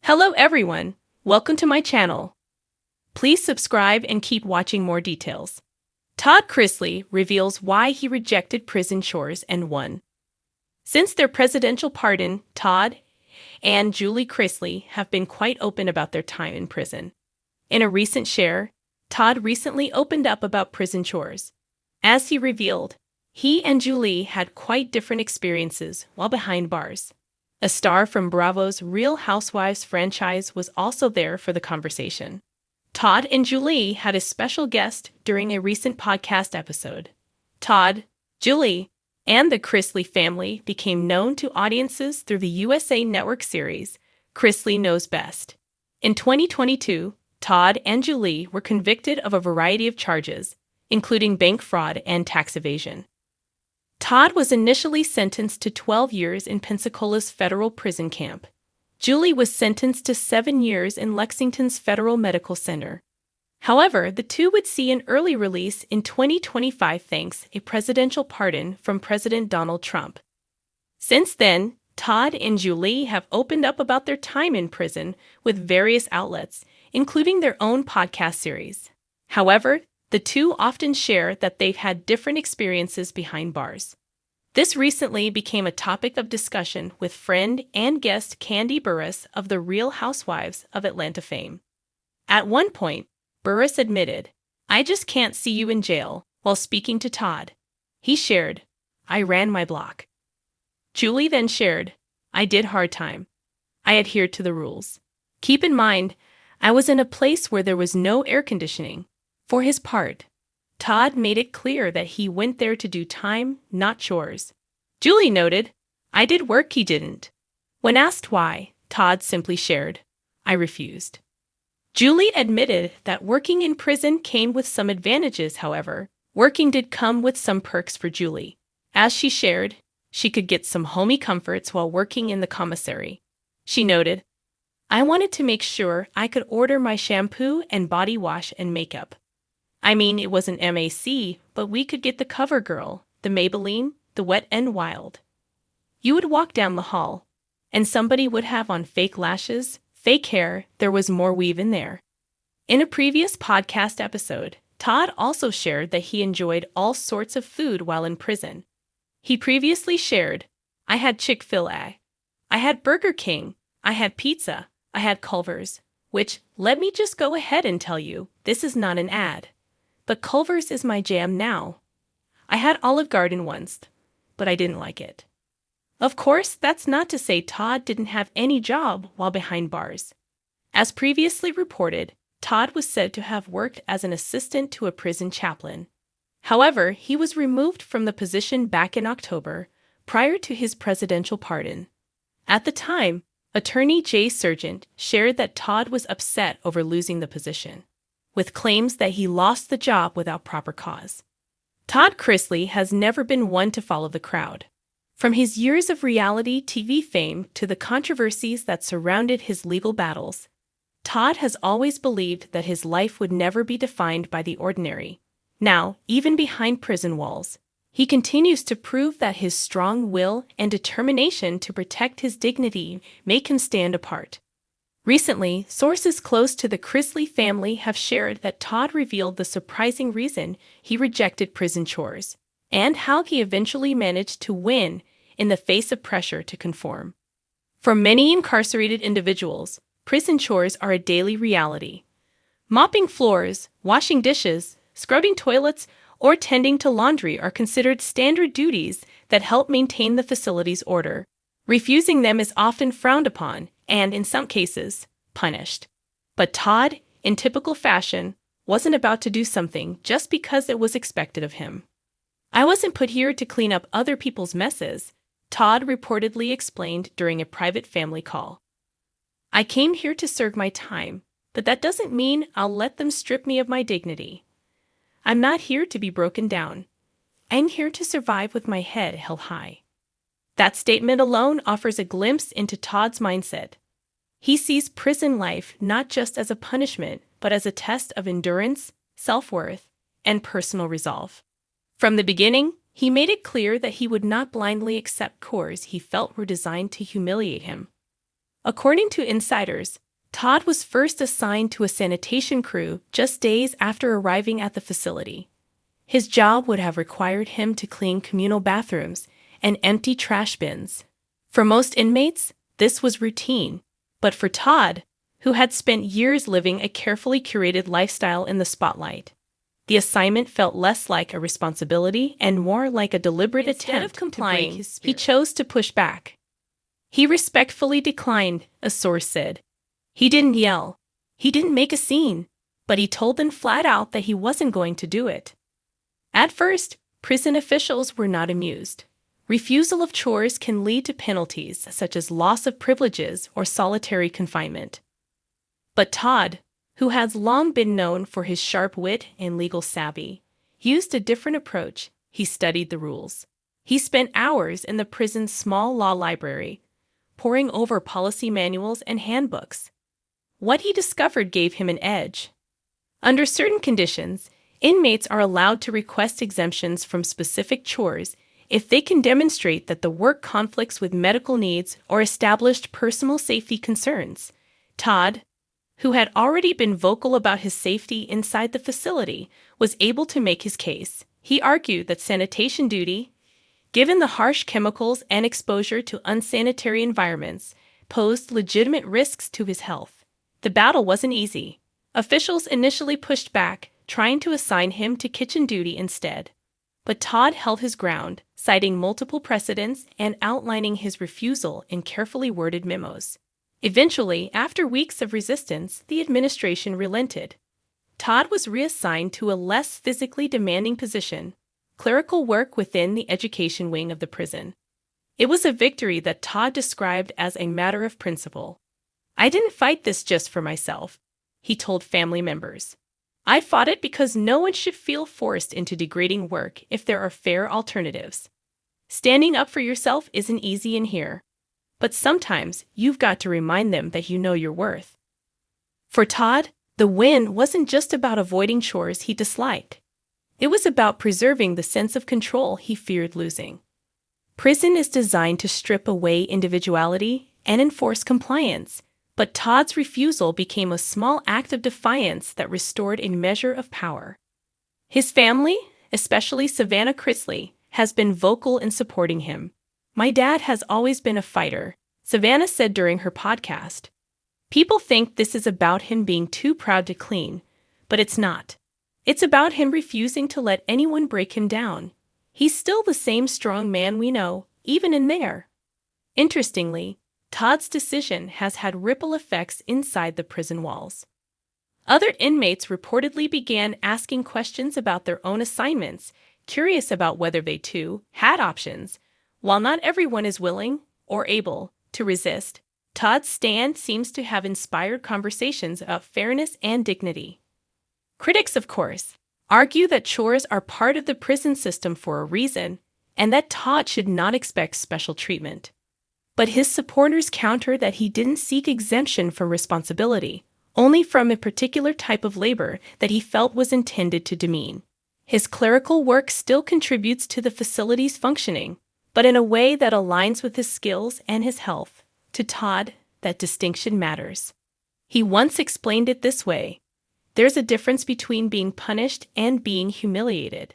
Hello everyone, welcome to my channel. Please subscribe and keep watching more details. Todd Chrisley reveals why he rejected prison chores and won. Since their presidential pardon, Todd and Julie Chrisley have been quite open about their time in prison. In a recent share, Todd recently opened up about prison chores. As he revealed, he and Julie had quite different experiences while behind bars. A star from Bravo's Real Housewives franchise was also there for the conversation. Todd and Julie had a special guest during a recent podcast episode. Todd, Julie, and the Chrisley family became known to audiences through the USA Network series, Chrisley Knows Best. In 2022, Todd and Julie were convicted of a variety of charges, including bank fraud and tax evasion. Todd was initially sentenced to 12 years in Pensacola's federal prison camp. Julie was sentenced to 7 years in Lexington's Federal Medical Center. However, the two would see an early release in 2025 thanks a presidential pardon from President Donald Trump. Since then, Todd and Julie have opened up about their time in prison with various outlets, including their own podcast series. However, the two often share that they've had different experiences behind bars. This recently became a topic of discussion with friend and guest Kandi Burruss of the Real Housewives of Atlanta fame. At one point, Burruss admitted, "I just can't see you in jail," while speaking to Todd. He shared, "I ran my block." Julie then shared, "I did hard time. I adhered to the rules. Keep in mind, I was in a place where there was no air conditioning." For his part, Todd made it clear that he went there to do time, not chores. Julie noted, "I did work he didn't." When asked why, Todd simply shared, "I refused." Julie admitted that working in prison came with some advantages, however, working did come with some perks for Julie. As she shared, she could get some homey comforts while working in the commissary. She noted, "I wanted to make sure I could order my shampoo and body wash and makeup. I mean, it was an MAC, but we could get the CoverGirl, the Maybelline, the Wet n Wild. You would walk down the hall, and somebody would have on fake lashes, fake hair, there was more weave in there." In a previous podcast episode, Todd also shared that he enjoyed all sorts of food while in prison. He previously shared, "I had Chick-fil-A. I had Burger King. I had pizza. I had Culver's," which, let me just go ahead and tell you, this is not an ad. But Culver's is my jam now. I had Olive Garden once, but I didn't like it. Of course, that's not to say Todd didn't have any job while behind bars. As previously reported, Todd was said to have worked as an assistant to a prison chaplain. However, he was removed from the position back in October, prior to his presidential pardon. At the time, attorney Jay Sargent shared that Todd was upset over losing the position, with claims that he lost the job without proper cause. Todd Chrisley has never been one to follow the crowd. From his years of reality TV fame to the controversies that surrounded his legal battles, Todd has always believed that his life would never be defined by the ordinary. Now, even behind prison walls, he continues to prove that his strong will and determination to protect his dignity make him stand apart. Recently, sources close to the Chrisley family have shared that Todd revealed the surprising reason he rejected prison chores, and how he eventually managed to win in the face of pressure to conform. For many incarcerated individuals, prison chores are a daily reality. Mopping floors, washing dishes, scrubbing toilets, or tending to laundry are considered standard duties that help maintain the facility's order. Refusing them is often frowned upon, and in some cases, punished. But Todd, in typical fashion, wasn't about to do something just because it was expected of him. "I wasn't put here to clean up other people's messes," Todd reportedly explained during a private family call. "I came here to serve my time, but that doesn't mean I'll let them strip me of my dignity. I'm not here to be broken down. I'm here to survive with my head held high." That statement alone offers a glimpse into Todd's mindset. He sees prison life not just as a punishment, but as a test of endurance, self-worth, and personal resolve. From the beginning, he made it clear that he would not blindly accept chores he felt were designed to humiliate him. According to insiders, Todd was first assigned to a sanitation crew just days after arriving at the facility. His job would have required him to clean communal bathrooms and empty trash bins. For most inmates, this was routine, but for Todd, who had spent years living a carefully curated lifestyle in the spotlight, the assignment felt less like a responsibility and more like a deliberate attempt to break his spirit. He chose to push back. He respectfully declined, a source said. He didn't yell. He didn't make a scene, but he told them flat out that he wasn't going to do it. At first, prison officials were not amused. Refusal of chores can lead to penalties such as loss of privileges or solitary confinement. But Todd, who has long been known for his sharp wit and legal savvy, used a different approach. He studied the rules. He spent hours in the prison's small law library, poring over policy manuals and handbooks. What he discovered gave him an edge. Under certain conditions, inmates are allowed to request exemptions from specific chores if they can demonstrate that the work conflicts with medical needs or established personal safety concerns. Todd, who had already been vocal about his safety inside the facility, was able to make his case. He argued that sanitation duty, given the harsh chemicals and exposure to unsanitary environments, posed legitimate risks to his health. The battle wasn't easy. Officials initially pushed back, trying to assign him to kitchen duty instead. But Todd held his ground, citing multiple precedents and outlining his refusal in carefully worded memos. Eventually, after weeks of resistance, the administration relented. Todd was reassigned to a less physically demanding position, clerical work within the education wing of the prison. It was a victory that Todd described as a matter of principle. "I didn't fight this just for myself," he told family members. "I fought it because no one should feel forced into degrading work if there are fair alternatives. Standing up for yourself isn't easy in here, but sometimes you've got to remind them that you know your worth." For Todd, the win wasn't just about avoiding chores he disliked. It was about preserving the sense of control he feared losing. Prison is designed to strip away individuality and enforce compliance, but Todd's refusal became a small act of defiance that restored a measure of power. His family, especially Savannah Chrisley, has been vocal in supporting him. "My dad has always been a fighter," Savannah said during her podcast. "People think this is about him being too proud to clean, but it's not. It's about him refusing to let anyone break him down. He's still the same strong man we know, even in there." Interestingly, Todd's decision has had ripple effects inside the prison walls. Other inmates reportedly began asking questions about their own assignments, curious about whether they too had options. While not everyone is willing or able to resist, Todd's stand seems to have inspired conversations about fairness and dignity. Critics, of course, argue that chores are part of the prison system for a reason, and that Todd should not expect special treatment. But his supporters counter that he didn't seek exemption from responsibility, only from a particular type of labor that he felt was intended to demean. His clerical work still contributes to the facility's functioning, but in a way that aligns with his skills and his health. To Todd, that distinction matters. He once explained it this way: "There's a difference between being punished and being humiliated.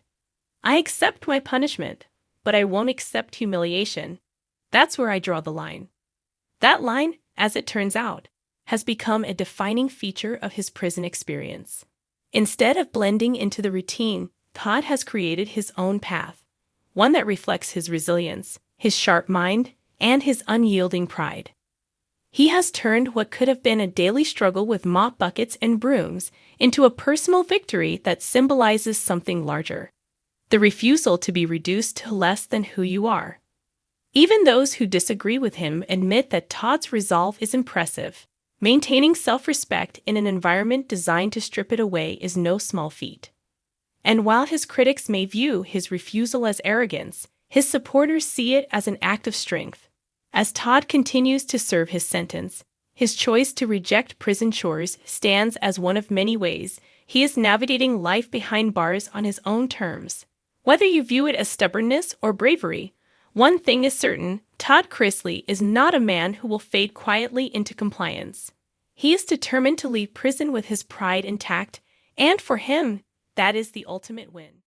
I accept my punishment, but I won't accept humiliation. That's where I draw the line." That line, as it turns out, has become a defining feature of his prison experience. Instead of blending into the routine, Todd has created his own path, one that reflects his resilience, his sharp mind, and his unyielding pride. He has turned what could have been a daily struggle with mop buckets and brooms into a personal victory that symbolizes something larger: the refusal to be reduced to less than who you are. Even those who disagree with him admit that Todd's resolve is impressive. Maintaining self-respect in an environment designed to strip it away is no small feat. And while his critics may view his refusal as arrogance, his supporters see it as an act of strength. As Todd continues to serve his sentence, his choice to reject prison chores stands as one of many ways he is navigating life behind bars on his own terms. Whether you view it as stubbornness or bravery, One thing is certain, Todd Chrisley is not a man who will fade quietly into compliance. He is determined to leave prison with his pride intact, and for him, that is the ultimate win.